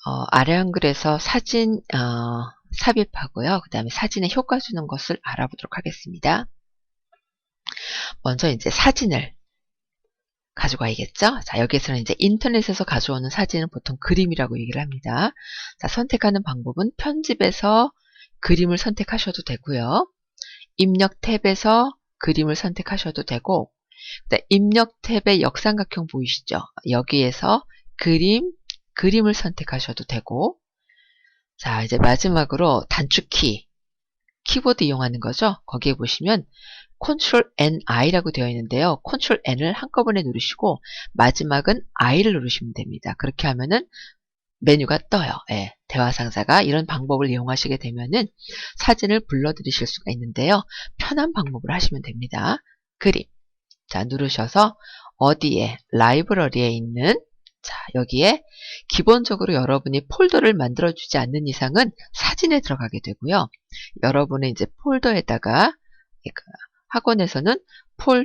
아래 한글에서 사진 삽입하고요. 그 다음에 사진에 효과 주는 것을 알아보도록 하겠습니다. 먼저 이제 사진을 가져가야겠죠? 자, 여기서는 이제 인터넷에서 가져오는 사진은 보통 그림이라고 얘기를 합니다. 자, 선택하는 방법은 편집에서 그림을 선택하셔도 되고요. 입력 탭에서 그림을 선택하셔도 되고, 입력 탭의 역삼각형 보이시죠? 여기에서 그림을 선택하셔도 되고, 자, 이제 마지막으로 단축키, 키보드 이용하는 거죠? 거기에 보시면 Ctrl N I라고 되어 있는데요. Ctrl N을 한꺼번에 누르시고 마지막은 I를 누르시면 됩니다. 그렇게 하면은 메뉴가 떠요. 예, 대화 상사가 이런 방법을 이용하시게 되면은 사진을 불러들이실 수가 있는데요. 편한 방법으로 하시면 됩니다. 그림. 자, 누르셔서 어디에 라이브러리에 있는 자, 여기에 기본적으로 여러분이 폴더를 만들어주지 않는 이상은 사진에 들어가게 되고요. 여러분의 이제 폴더에다가 학원에서는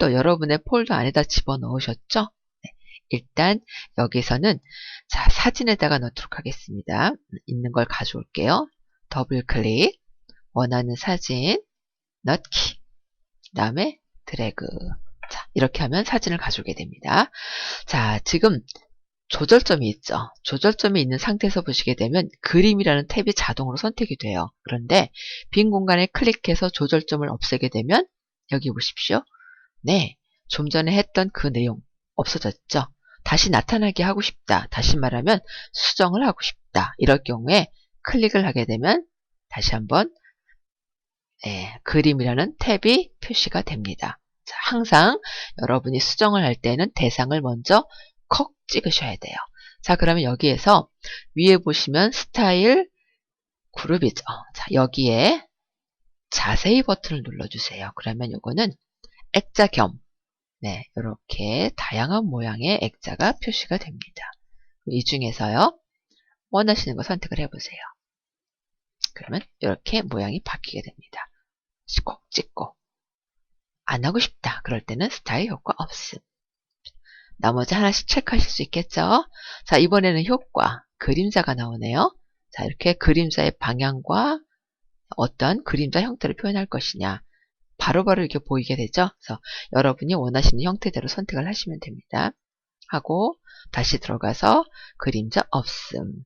여러분의 폴더 안에다 집어넣으셨죠? 네, 일단 여기서는 자, 사진에다가 넣도록 하겠습니다. 있는 걸 가져올게요. 더블 클릭, 원하는 사진, 넣기, 그 다음에 드래그. 자, 이렇게 하면 사진을 가져오게 됩니다. 자, 지금 조절점이 있죠. 조절점이 있는 상태에서 보시게 되면 그림이라는 탭이 자동으로 선택이 돼요. 그런데 빈 공간에 클릭해서 조절점을 없애게 되면 여기 보십시오. 네, 좀 전에 했던 그 내용 없어졌죠. 다시 나타나게 하고 싶다. 다시 말하면 수정을 하고 싶다. 이럴 경우에 클릭을 하게 되면 다시 한번 그림이라는 탭이 표시가 됩니다. 자, 항상 여러분이 수정을 할 때는 대상을 먼저 콕 찍으셔야 돼요. 자, 그러면 여기에서 위에 보시면 스타일 그룹이죠. 자, 여기에 자세히 버튼을 눌러주세요. 그러면 요거는 액자 겸 네, 이렇게 다양한 모양의 액자가 표시가 됩니다. 이 중에서요, 원하시는 거 선택을 해보세요. 그러면 이렇게 모양이 바뀌게 됩니다. 콕 찍고 안 하고 싶다. 그럴 때는 스타일 효과 없음. 나머지 하나씩 체크하실 수 있겠죠? 자, 이번에는 효과, 그림자가 나오네요. 자, 이렇게 그림자의 방향과 어떤 그림자 형태를 표현할 것이냐. 바로바로 이렇게 보이게 되죠? 그래서 여러분이 원하시는 형태대로 선택을 하시면 됩니다. 하고 다시 들어가서 그림자 없음.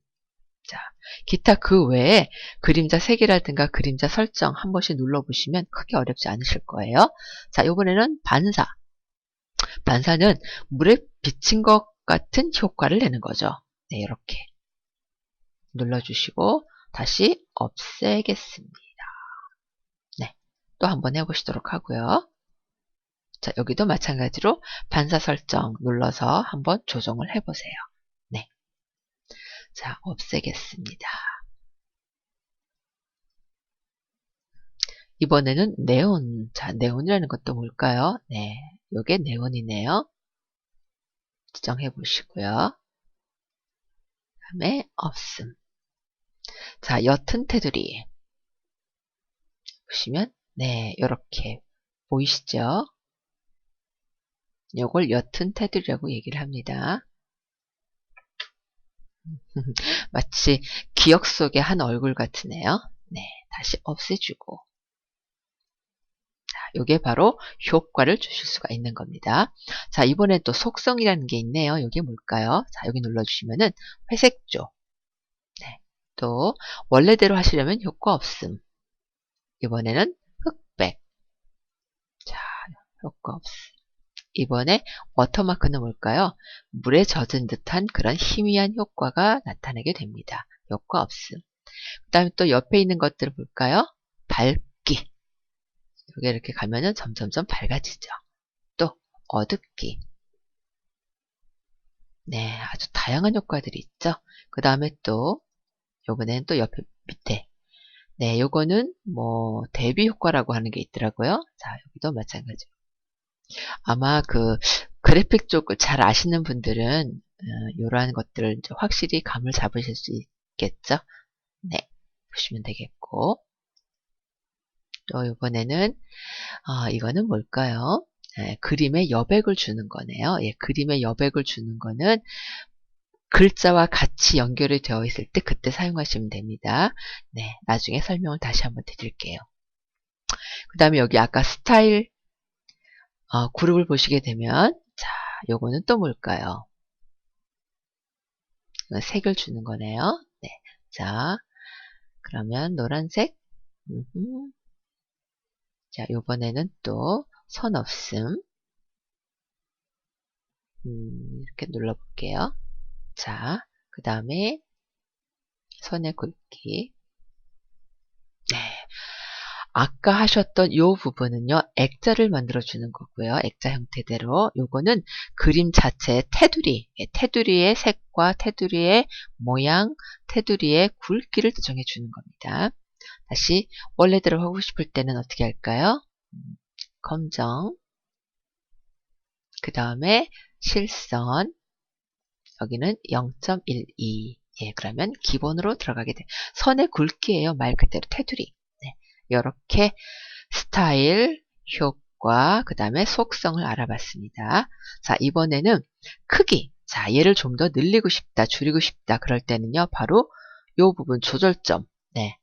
자, 기타 그 외에 그림자 색이라든가 그림자 설정 한 번씩 눌러보시면 크게 어렵지 않으실 거예요. 자, 이번에는 반사. 반사는 물에 비친 것 같은 효과를 내는 거죠. 네, 이렇게 눌러주시고 다시 없애겠습니다. 네, 또 한번 해보시도록 하고요. 자, 여기도 마찬가지로 반사 설정 눌러서 한번 조정을 해보세요. 네, 자, 없애겠습니다. 이번에는 네온. 자, 네온이라는 것도 뭘까요? 네, 요게 네온이네요. 지정해 보시고요. 다음에 없음. 자, 옅은 테두리. 보시면 네, 이렇게 보이시죠? 요걸 옅은 테두리라고 얘기를 합니다. 마치 기억 속의 한 얼굴 같으네요. 네, 다시 없애주고. 이게 바로 효과를 주실 수가 있는 겁니다. 자, 이번엔 또 속성이라는 게 있네요. 이게 뭘까요? 자, 여기 눌러주시면은 회색조. 네, 또 원래대로 하시려면 효과 없음. 이번에는 흑백. 자, 효과 없음. 이번에 워터마크는 뭘까요? 물에 젖은 듯한 그런 희미한 효과가 나타나게 됩니다. 효과 없음. 그 다음에 또 옆에 있는 것들을 볼까요? 밝기. 여기 이렇게 가면은 점점점 밝아지죠. 또 어둡기. 네, 아주 다양한 효과들이 있죠. 그 다음에 또 요번엔 또 옆에 밑에 네, 요거는 뭐 대비 효과라고 하는 게 있더라고요. 자, 여기도 마찬가지로 아마 그 그래픽 쪽을 잘 아시는 분들은 이러한 것들을 이제 확실히 감을 잡으실 수 있겠죠. 네, 보시면 되겠고 또 이번에는 이거는 뭘까요? 네, 그림에 여백을 주는 거네요. 예, 그림에 여백을 주는 거는 글자와 같이 연결이 되어 있을 때 그때 사용하시면 됩니다. 네, 나중에 설명을 다시 한번 드릴게요. 그 다음에 여기 아까 스타일 그룹을 보시게 되면 자, 요거는 또 뭘까요? 색을 주는 거네요. 네, 자, 그러면 노란색. 자, 요번에는 또 선 없음. 이렇게 눌러볼게요. 자, 그 다음에 선의 굵기. 네. 아까 하셨던 요 부분은요, 액자를 만들어 주는 거고요. 액자 형태대로. 요거는 그림 자체의 테두리, 테두리의 색과 테두리의 모양, 테두리의 굵기를 조정해 주는 겁니다. 다시 원래대로 하고 싶을 때는 어떻게 할까요? 검정, 그 다음에 실선, 여기는 0.12. 예, 그러면 기본으로 들어가게 돼. 선의 굵기예요. 말 그대로 테두리. 네, 이렇게 스타일, 효과, 그 다음에 속성을 알아봤습니다. 자, 이번에는 크기. 자, 얘를 좀 더 늘리고 싶다, 줄이고 싶다. 그럴 때는요, 바로 이 부분 조절점. 네,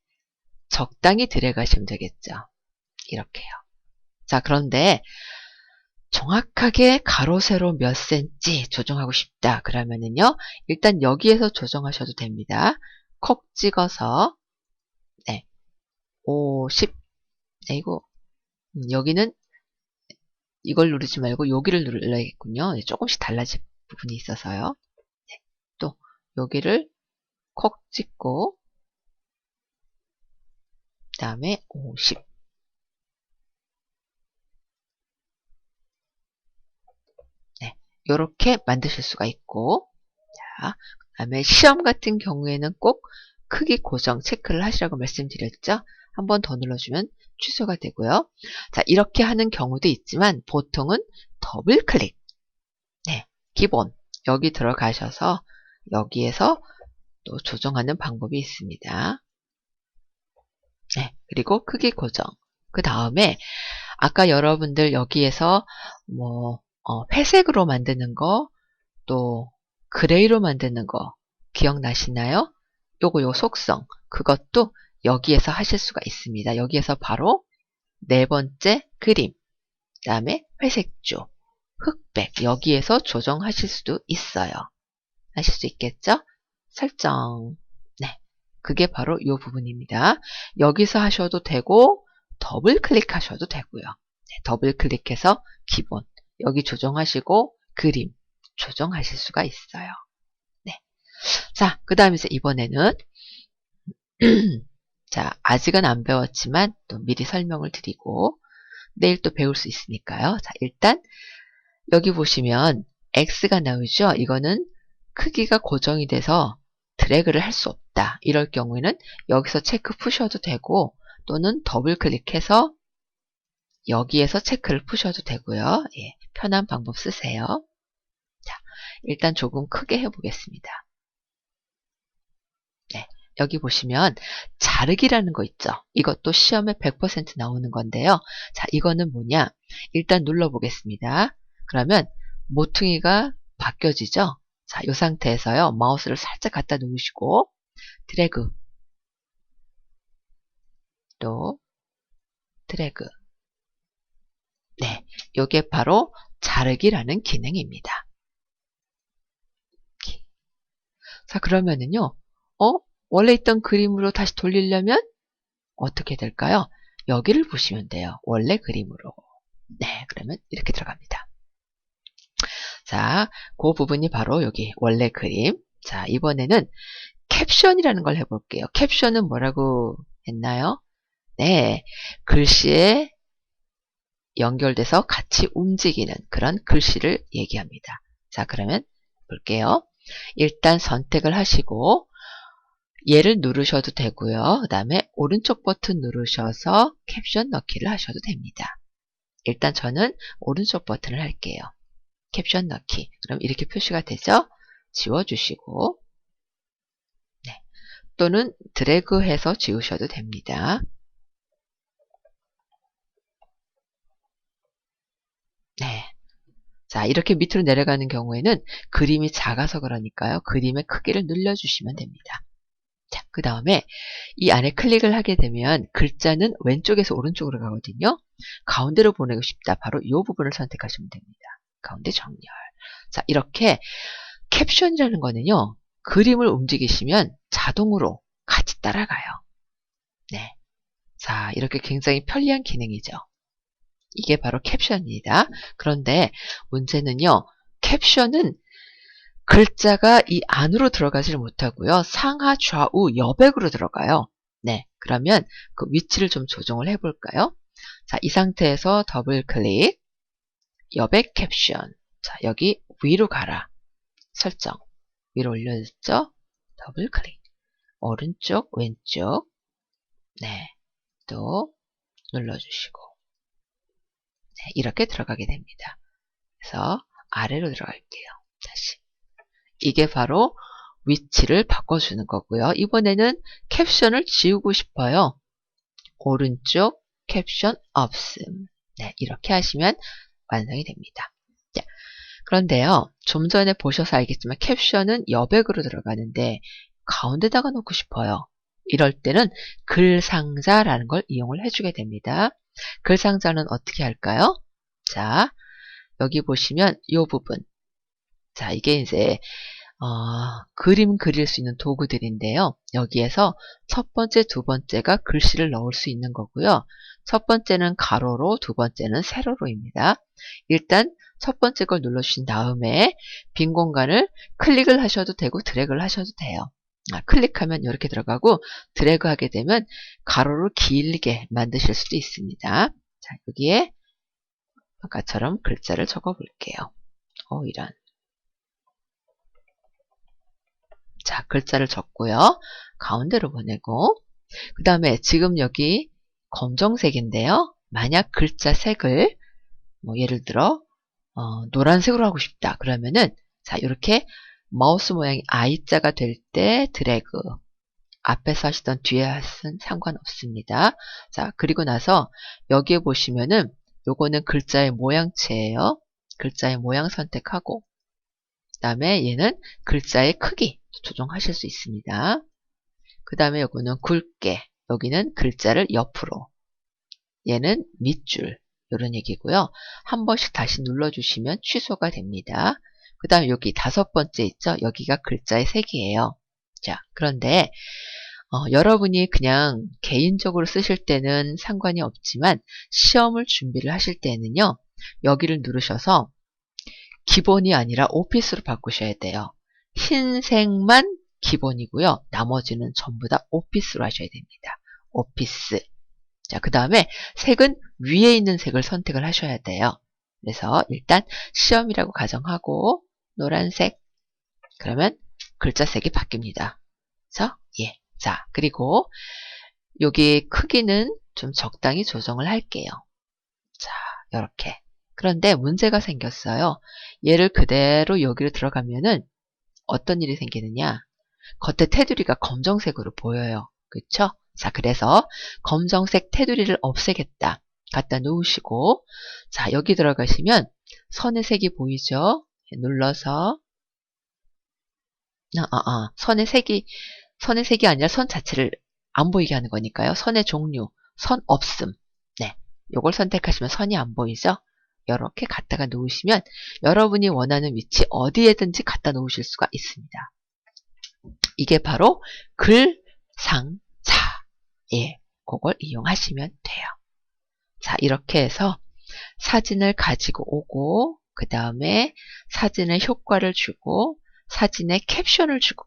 적당히 들여가시면 되겠죠. 이렇게요. 자, 그런데 정확하게 가로, 세로 몇 cm 조정하고 싶다. 그러면은요, 일단 여기에서 조정하셔도 됩니다. 콕 찍어서, 네, 50, 네, 이거, 여기는 이걸 누르지 말고 여기를 눌러야겠군요. 네, 조금씩 달라질 부분이 있어서요. 네, 또, 여기를 콕 찍고, 그 다음에 50. 네, 요렇게 만드실 수가 있고, 자, 그 다음에 시험 같은 경우에는 꼭 크기 고정 체크를 하시라고 말씀드렸죠. 한 번 더 눌러주면 취소가 되고요. 자, 이렇게 하는 경우도 있지만 보통은 더블 클릭. 네, 기본. 여기 들어가셔서 여기에서 또 조정하는 방법이 있습니다. 네, 그리고 크기 고정. 그 다음에 아까 여러분들 여기에서 뭐 회색으로 만드는 거, 또 그레이로 만드는 거 기억나시나요? 요 속성, 그것도 여기에서 하실 수가 있습니다. 여기에서 바로 네 번째 그림, 그 다음에 회색조, 흑백, 여기에서 조정하실 수도 있어요. 하실 수 있겠죠? 설정. 네, 그게 바로 이 부분입니다. 여기서 하셔도 되고 더블 클릭하셔도 되고요. 네, 더블 클릭해서 기본, 여기 조정하시고 그림 조정하실 수가 있어요. 네. 자, 그 다음에 이번에는 자, 아직은 안 배웠지만 또 미리 설명을 드리고 내일 또 배울 수 있으니까요. 자, 일단 여기 보시면 X가 나오죠. 이거는 크기가 고정이 돼서 드래그를 할 수 없다. 이럴 경우에는 여기서 체크 푸셔도 되고 또는 더블 클릭해서 여기에서 체크를 푸셔도 되고요. 예, 편한 방법 쓰세요. 자, 일단 조금 크게 해보겠습니다. 네, 여기 보시면 자르기라는 거 있죠. 이것도 시험에 100% 나오는 건데요. 자, 이거는 뭐냐? 일단 눌러보겠습니다. 그러면 모퉁이가 바뀌어지죠? 자, 이 상태에서요. 마우스를 살짝 갖다 놓으시고 드래그, 또 드래그. 네, 이게 바로 자르기라는 기능입니다. 자, 그러면은요. 원래 있던 그림으로 다시 돌리려면 어떻게 될까요? 여기를 보시면 돼요. 원래 그림으로. 네, 그러면 이렇게 들어갑니다. 자, 그 부분이 바로 여기 원래 그림. 자, 이번에는 캡션이라는 걸 해볼게요. 캡션은 뭐라고 했나요? 네, 글씨에 연결돼서 같이 움직이는 그런 글씨를 얘기합니다. 자, 그러면 볼게요. 일단 선택을 하시고 얘를 누르셔도 되고요. 그 다음에 오른쪽 버튼 누르셔서 캡션 넣기를 하셔도 됩니다. 일단 저는 오른쪽 버튼을 할게요. 캡션 넣기. 그럼 이렇게 표시가 되죠? 지워주시고 네. 또는 드래그해서 지우셔도 됩니다. 네. 자, 이렇게 밑으로 내려가는 경우에는 그림이 작아서 그러니까요. 그림의 크기를 늘려주시면 됩니다. 자, 그 다음에 이 안에 클릭을 하게 되면 글자는 왼쪽에서 오른쪽으로 가거든요. 가운데로 보내고 싶다. 바로 이 부분을 선택하시면 됩니다. 가운데 정렬. 자, 이렇게 캡션이라는 거는요. 그림을 움직이시면 자동으로 같이 따라가요. 네. 자, 이렇게 굉장히 편리한 기능이죠. 이게 바로 캡션입니다. 그런데 문제는요. 캡션은 글자가 이 안으로 들어가질 못하고요. 상하 좌우 여백으로 들어가요. 네, 그러면 그 위치를 좀 조정을 해볼까요? 자, 이 상태에서 더블 클릭, 여백 캡션. 자, 여기 위로 가라. 설정. 위로 올려줬죠? 더블 클릭. 오른쪽, 왼쪽. 네, 또 눌러주시고. 네, 이렇게 들어가게 됩니다. 그래서 아래로 들어갈게요. 다시. 이게 바로 위치를 바꿔주는 거고요. 이번에는 캡션을 지우고 싶어요. 오른쪽 캡션 없음. 네, 이렇게 하시면 완성이 됩니다. 자, 그런데요. 좀 전에 보셔서 알겠지만 캡션은 여백으로 들어가는데 가운데다가 놓고 싶어요. 이럴 때는 글상자라는 걸 이용을 해주게 됩니다. 글상자는 어떻게 할까요? 자, 여기 보시면 이 부분. 자, 이게 이제 그림 그릴 수 있는 도구들인데요. 여기에서 첫 번째, 두 번째가 글씨를 넣을 수 있는 거고요. 첫 번째는 가로로, 두 번째는 세로로입니다. 일단 첫 번째 걸 눌러주신 다음에 빈 공간을 클릭을 하셔도 되고 드래그를 하셔도 돼요. 클릭하면 이렇게 들어가고 드래그 하게 되면 가로로 길게 만드실 수도 있습니다. 자, 여기에 아까처럼 글자를 적어 볼게요. 이런. 자, 글자를 적고요. 가운데로 보내고 그 다음에 지금 여기 검정색인데요. 만약 글자 색을 예를 들어 노란색으로 하고 싶다. 그러면은 자, 이렇게 마우스 모양이 I자가 될 때 드래그 앞에서 하시던 뒤에 하시던 상관없습니다. 자, 그리고 나서 여기에 보시면은 요거는 글자의 모양체예요. 글자의 모양 선택하고 그 다음에 얘는 글자의 크기 조정하실 수 있습니다. 그 다음에 요거는 굵게, 여기는 글자를 옆으로, 얘는 밑줄 이런 얘기고요. 한 번씩 다시 눌러주시면 취소가 됩니다. 그 다음에 여기 다섯 번째 있죠? 여기가 글자의 색이에요. 자, 그런데 여러분이 그냥 개인적으로 쓰실 때는 상관이 없지만 시험을 준비를 하실 때는요. 여기를 누르셔서 기본이 아니라 오피스로 바꾸셔야 돼요. 흰색만 기본이고요. 나머지는 전부 다 오피스로 하셔야 됩니다. 오피스. 자, 그 다음에 색은 위에 있는 색을 선택을 하셔야 돼요. 그래서 일단 시험이라고 가정하고 노란색. 그러면 글자 색이 바뀝니다. 그래서 예. 자, 그리고 여기 크기는 좀 적당히 조정을 할게요. 자, 이렇게. 그런데 문제가 생겼어요. 얘를 그대로 여기로 들어가면은 어떤 일이 생기느냐. 겉에 테두리가 검정색으로 보여요. 그쵸? 자, 그래서 검정색 테두리를 없애겠다. 갖다 놓으시고 자, 여기 들어가시면 선의 색이 보이죠? 눌러서 선의 색이 아니라 선 자체를 안 보이게 하는 거니까요. 선의 종류, 선 없음. 네, 요걸 선택하시면 선이 안 보이죠? 이렇게 갖다가 놓으시면 여러분이 원하는 위치 어디에든지 갖다 놓으실 수가 있습니다. 이게 바로 글상자. 예, 그걸 이용하시면 돼요. 자, 이렇게 해서 사진을 가지고 오고 그 다음에 사진의 효과를 주고 사진의 캡션을 주고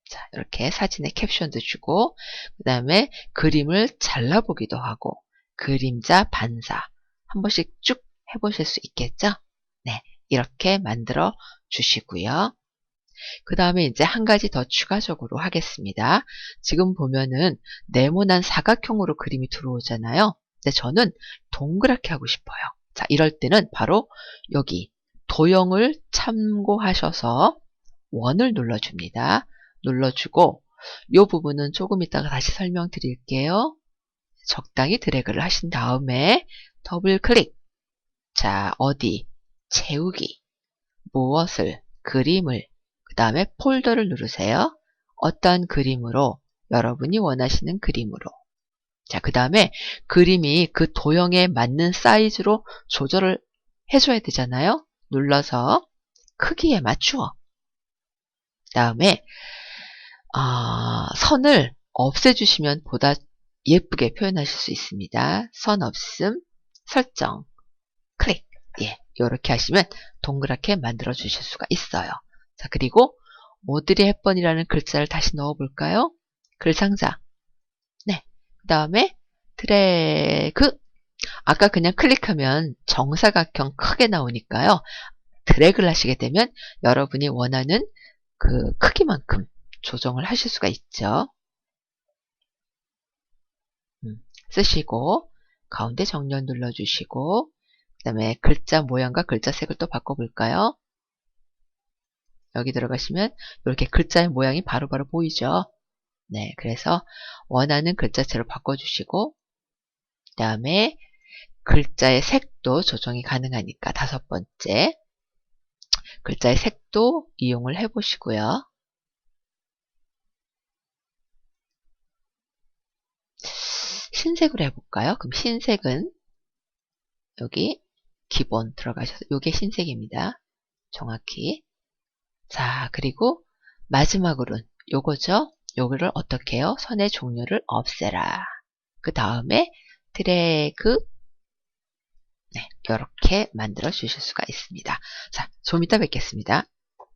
자, 이렇게 사진의 캡션도 주고 그 다음에 그림을 잘라보기도 하고 그림자 반사 한 번씩 쭉 해보실 수 있겠죠? 네, 이렇게 만들어 주시고요. 그 다음에 이제 한 가지 더 추가적으로 하겠습니다. 지금 보면은 네모난 사각형으로 그림이 들어오잖아요. 근데 저는 동그랗게 하고 싶어요. 자, 이럴 때는 바로 여기 도형을 참고하셔서 원을 눌러줍니다. 눌러주고 이 부분은 조금 이따가 다시 설명드릴게요. 적당히 드래그를 하신 다음에 더블 클릭. 자, 어디? 채우기, 무엇을, 그림을, 그 다음에 폴더를 누르세요. 어떤 그림으로, 여러분이 원하시는 그림으로. 자, 그 다음에 그림이 그 도형에 맞는 사이즈로 조절을 해줘야 되잖아요. 눌러서 크기에 맞추어. 그 다음에 선을 없애주시면 보다 예쁘게 표현하실 수 있습니다. 선 없음, 설정, 클릭. 예, 이렇게 하시면 동그랗게 만들어 주실 수가 있어요. 자, 그리고 오드리 헵번이라는 글자를 다시 넣어 볼까요? 글상자. 네. 그 다음에 드래그. 아까 그냥 클릭하면 정사각형 크게 나오니까요. 드래그를 하시게 되면 여러분이 원하는 그 크기만큼 조정을 하실 수가 있죠. 쓰시고 가운데 정렬 눌러주시고 그 다음에 글자 모양과 글자 색을 또 바꿔볼까요? 여기 들어가시면 이렇게 글자의 모양이 바로바로 보이죠? 네, 그래서 원하는 글자체로 바꿔주시고 그 다음에 글자의 색도 조정이 가능하니까 5번째 글자의 색도 이용을 해보시고요. 흰색으로 해볼까요? 그럼 흰색은 여기 기본 들어가셔서 이게 흰색입니다. 정확히. 자, 그리고 마지막으로는 요거죠. 요거를 어떻게 해요? 선의 종류를 없애라. 그 다음에 드래그. 네, 이렇게 만들어 주실 수가 있습니다. 자, 좀 이따 뵙겠습니다.